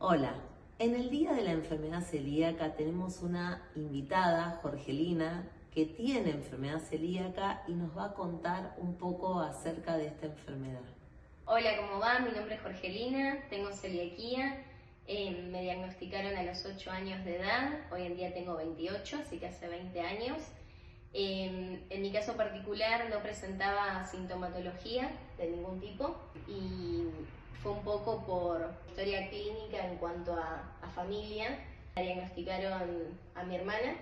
Hola, en el Día de la Enfermedad Celíaca tenemos una invitada, Jorgelina, que tiene enfermedad celíaca y nos va a contar un poco acerca de esta enfermedad. Hola, ¿cómo va? Mi nombre es Jorgelina, tengo celiaquía, me diagnosticaron a los 8 años de edad, hoy en día tengo 28, así que hace 20 años. En mi caso particular no presentaba sintomatología de ningún tipo y fue un poco por historia clínica en cuanto a familia. Me diagnosticaron a mi hermana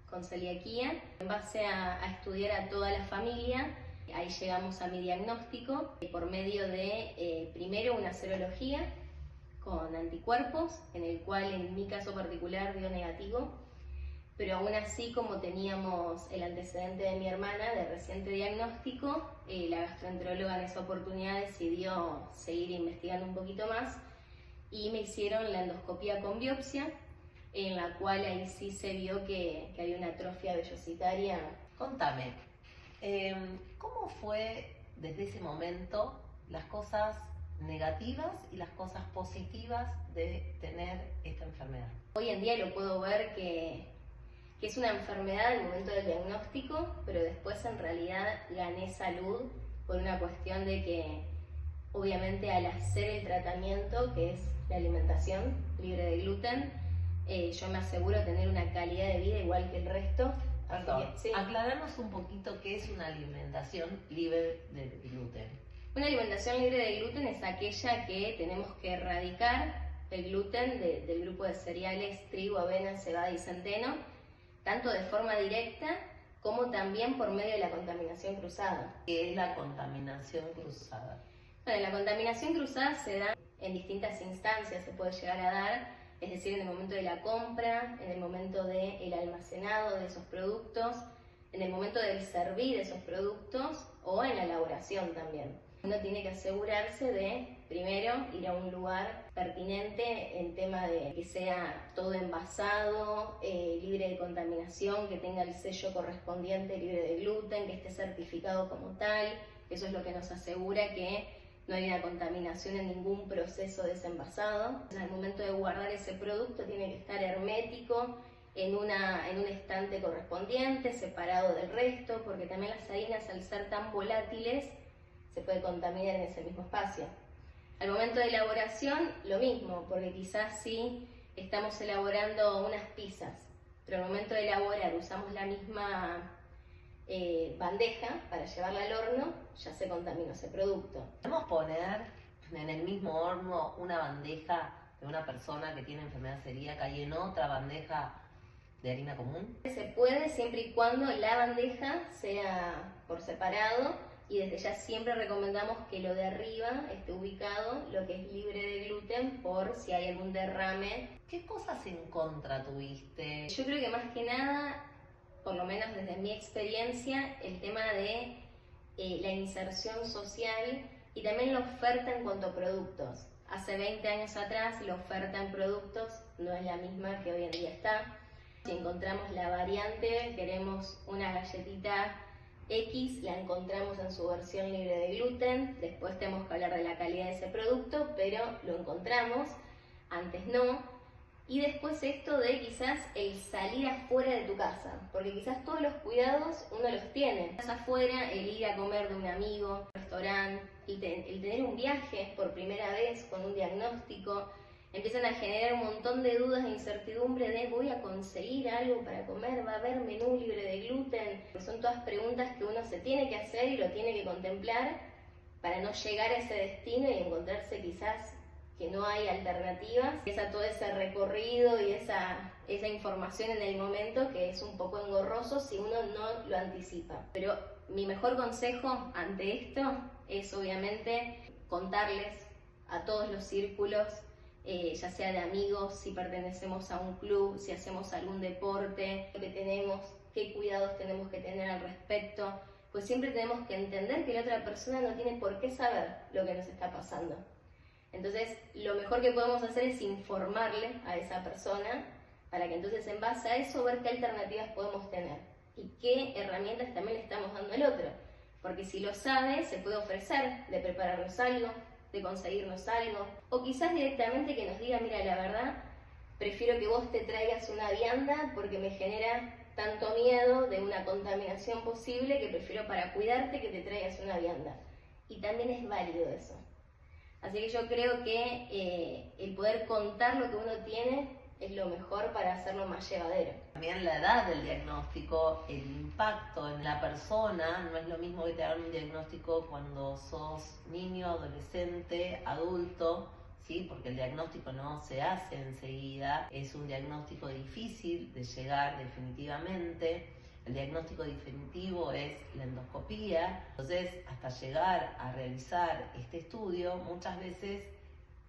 con celiaquía. En base a estudiar a toda la familia, ahí llegamos a mi diagnóstico por medio de primero una serología con anticuerpos, en el cual en mi caso particular dio negativo. Pero aún así, como teníamos el antecedente de mi hermana de reciente diagnóstico, la gastroenteróloga en esa oportunidad decidió seguir investigando un poquito más y me hicieron la endoscopía con biopsia, en la cual ahí sí se vio que había una atrofia vellositaria. Contame, ¿cómo fue desde ese momento las cosas negativas y las cosas positivas de tener esta enfermedad? Hoy en día lo puedo ver que es una enfermedad al momento del diagnóstico, pero después en realidad gané salud por una cuestión de que obviamente al hacer el tratamiento, que es la alimentación libre de gluten, yo me aseguro tener una calidad de vida igual que el resto. Perdón, Sí. aclararnos un poquito qué es una alimentación libre de gluten. Una alimentación libre de gluten es aquella que tenemos que erradicar el gluten del grupo de cereales trigo, avena, cebada y centeno, tanto de forma directa como también por medio de la contaminación cruzada. ¿Qué es la contaminación cruzada? Bueno, la contaminación cruzada se da en distintas instancias, se puede llegar a dar, es decir, en el momento de la compra, en el momento del almacenado de esos productos, en el momento del servir esos productos o en la elaboración también. Uno tiene que asegurarse de, primero, ir a un lugar pertinente en tema de que sea todo envasado, libre de contaminación, que tenga el sello correspondiente libre de gluten, que esté certificado como tal. Eso es lo que nos asegura que no hay una contaminación en ningún proceso de ese envasado. Al momento de guardar ese producto tiene que estar hermético, en un estante correspondiente, separado del resto, porque también las harinas, al ser tan volátiles, se puede contaminar en ese mismo espacio. Al momento de elaboración, lo mismo, porque quizás sí estamos elaborando unas pizzas, pero al momento de elaborar usamos la misma bandeja para llevarla al horno, ya se contaminó ese producto. ¿Podemos poner en el mismo horno una bandeja de una persona que tiene enfermedad celíaca y en otra bandeja de harina común? Se puede siempre y cuando la bandeja sea por separado, y desde ya siempre recomendamos que lo de arriba esté ubicado, lo que es libre de gluten, por si hay algún derrame. ¿Qué cosas en contra tuviste? Yo creo que más que nada, por lo menos desde mi experiencia, el tema de la inserción social y también la oferta en cuanto a productos. Hace 20 años atrás la oferta en productos no es la misma que hoy en día está. Si encontramos la variante, queremos una galletita X, la encontramos en su versión libre de gluten, después tenemos que hablar de la calidad de ese producto, pero lo encontramos, antes no. Y después esto de quizás el salir afuera de tu casa, porque quizás todos los cuidados uno los tiene. Estás afuera, el ir a comer de un amigo, un restaurante, el tener un viaje por primera vez con un diagnóstico, empiezan a generar un montón de dudas e incertidumbre de voy a conseguir algo para comer, va a haber menú libre de gluten. Son todas preguntas que uno se tiene que hacer y lo tiene que contemplar para no llegar a ese destino y encontrarse quizás que no hay alternativas. Es todo ese recorrido y esa información en el momento que es un poco engorroso si uno no lo anticipa. Pero mi mejor consejo ante esto es obviamente contarles a todos los círculos, ya sea de amigos, si pertenecemos a un club, si hacemos algún deporte, lo que tenemos, qué cuidados tenemos que tener al respecto, pues siempre tenemos que entender que la otra persona no tiene por qué saber lo que nos está pasando. Entonces, lo mejor que podemos hacer es informarle a esa persona para que entonces en base a eso ver qué alternativas podemos tener y qué herramientas también le estamos dando al otro. Porque si lo sabe, se puede ofrecer de prepararnos algo, de conseguirnos algo, o quizás directamente que nos diga, mira, la verdad, prefiero que vos te traigas una vianda porque me genera tanto miedo de una contaminación posible que prefiero para cuidarte que te traigas una vianda. Y también es válido eso. Así que yo creo que el poder contar lo que uno tiene es lo mejor para hacerlo más llevadero. También la edad del diagnóstico, el impacto en la persona, no es lo mismo que te hagan un diagnóstico cuando sos niño, adolescente, adulto, ¿sí? Porque el diagnóstico no se hace enseguida, es un diagnóstico difícil de llegar definitivamente. El diagnóstico definitivo es la endoscopía, entonces hasta llegar a realizar este estudio muchas veces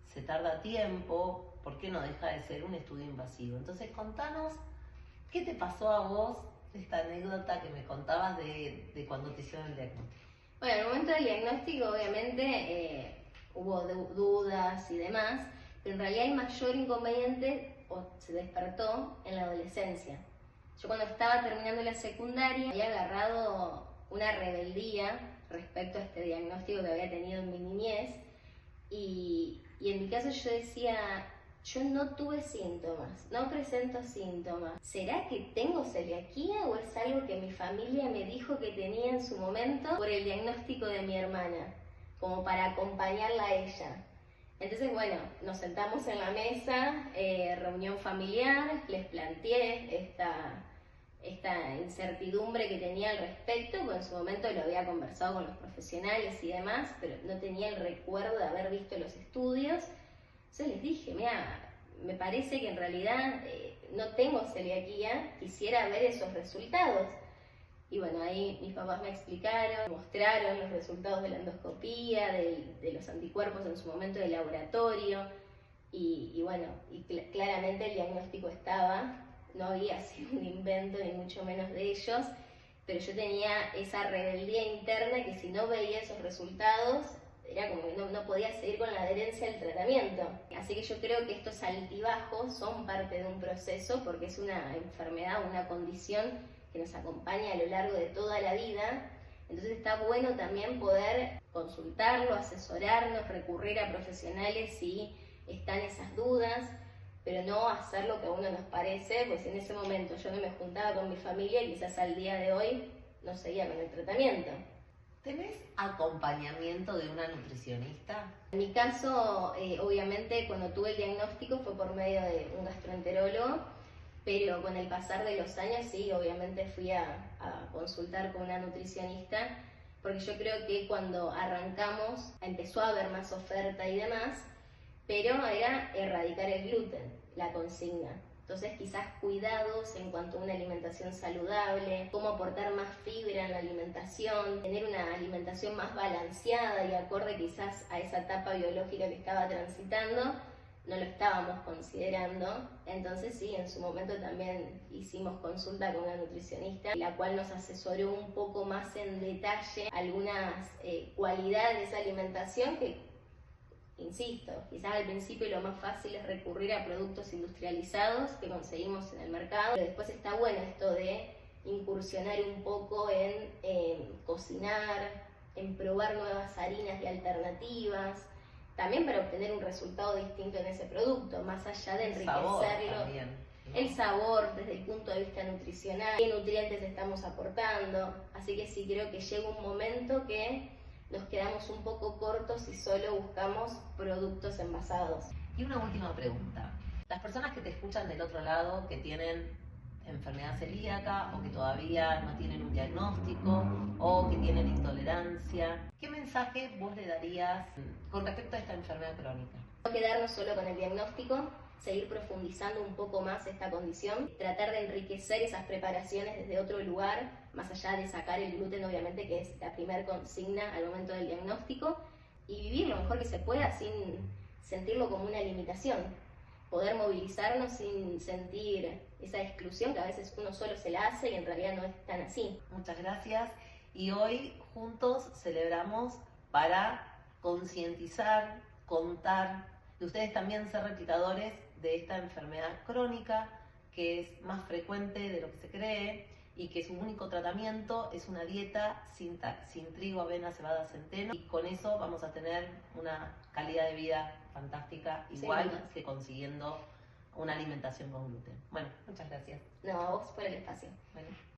se tarda tiempo porque no deja de ser un estudio invasivo. Entonces contanos, ¿qué te pasó a vos esta anécdota que me contabas de cuando te hicieron el diagnóstico? Bueno, en el momento del diagnóstico obviamente hubo dudas y demás, pero en realidad el mayor inconveniente se despertó en la adolescencia. Yo cuando estaba terminando la secundaria había agarrado una rebeldía respecto a este diagnóstico que había tenido en mi niñez y en mi caso yo decía, yo no tuve síntomas, no presento síntomas. ¿Será que tengo celiaquía o es algo que mi familia me dijo que tenía en su momento por el diagnóstico de mi hermana, como para acompañarla a ella? Entonces, bueno, nos sentamos en la mesa, reunión familiar, les planteé esta incertidumbre que tenía al respecto, porque en su momento lo había conversado con los profesionales y demás, pero no tenía el recuerdo de haber visto los estudios. Entonces les dije, mira, me parece que en realidad no tengo celiaquía, quisiera ver esos resultados. Y bueno, ahí mis papás me explicaron, mostraron los resultados de la endoscopía, de los anticuerpos en su momento de laboratorio, y bueno, claramente el diagnóstico estaba, no había sido un invento ni mucho menos de ellos, pero yo tenía esa rebeldía interna que si no veía esos resultados, era como que no podía seguir con la adherencia al tratamiento. Así que yo creo que estos altibajos son parte de un proceso porque es una enfermedad, una condición que nos acompaña a lo largo de toda la vida. Entonces está bueno también poder consultarlo, asesorarnos, recurrir a profesionales si están esas dudas, pero no hacer lo que a uno nos parece, pues en ese momento yo no me juntaba con mi familia y quizás al día de hoy no seguía con el tratamiento. ¿Tenés acompañamiento de una nutricionista? En mi caso, obviamente, cuando tuve el diagnóstico fue por medio de un gastroenterólogo, pero con el pasar de los años, sí, obviamente fui a consultar con una nutricionista, porque yo creo que cuando arrancamos empezó a haber más oferta y demás, pero era erradicar el gluten, la consigna. Entonces quizás cuidados en cuanto a una alimentación saludable, cómo aportar más fibra en la alimentación, tener una alimentación más balanceada y acorde quizás a esa etapa biológica que estaba transitando, no lo estábamos considerando. Entonces sí, en su momento también hicimos consulta con una nutricionista, la cual nos asesoró un poco más en detalle algunas cualidades de esa alimentación que, insisto, quizás al principio lo más fácil es recurrir a productos industrializados que conseguimos en el mercado, pero después está bueno esto de incursionar un poco en cocinar, en probar nuevas harinas y alternativas, también para obtener un resultado distinto en ese producto, más allá de enriquecerlo. El sabor desde el punto de vista nutricional, qué nutrientes estamos aportando. Así que sí, creo que llega un momento que nos quedamos un poco cortos y solo buscamos productos envasados. Y una última pregunta. Las personas que te escuchan del otro lado, que tienen enfermedad celíaca o que todavía no tienen un diagnóstico o que tienen intolerancia, ¿qué mensaje vos le darías con respecto a esta enfermedad crónica? No quedarnos solo con el diagnóstico, seguir profundizando un poco más esta condición, tratar de enriquecer esas preparaciones desde otro lugar, más allá de sacar el gluten, obviamente, que es la primera consigna al momento del diagnóstico, y vivir lo mejor que se pueda sin sentirlo como una limitación. Poder movilizarnos sin sentir esa exclusión que a veces uno solo se la hace y en realidad no es tan así. Muchas gracias. Y hoy juntos celebramos para concientizar, contar y ustedes también ser replicadores de esta enfermedad crónica que es más frecuente de lo que se cree, y que su único tratamiento es una dieta sin trigo, avena, cebada, centeno, y con eso vamos a tener una calidad de vida fantástica, igual que consiguiendo una alimentación con gluten. Bueno, muchas gracias. No, a vos por el espacio. Bueno.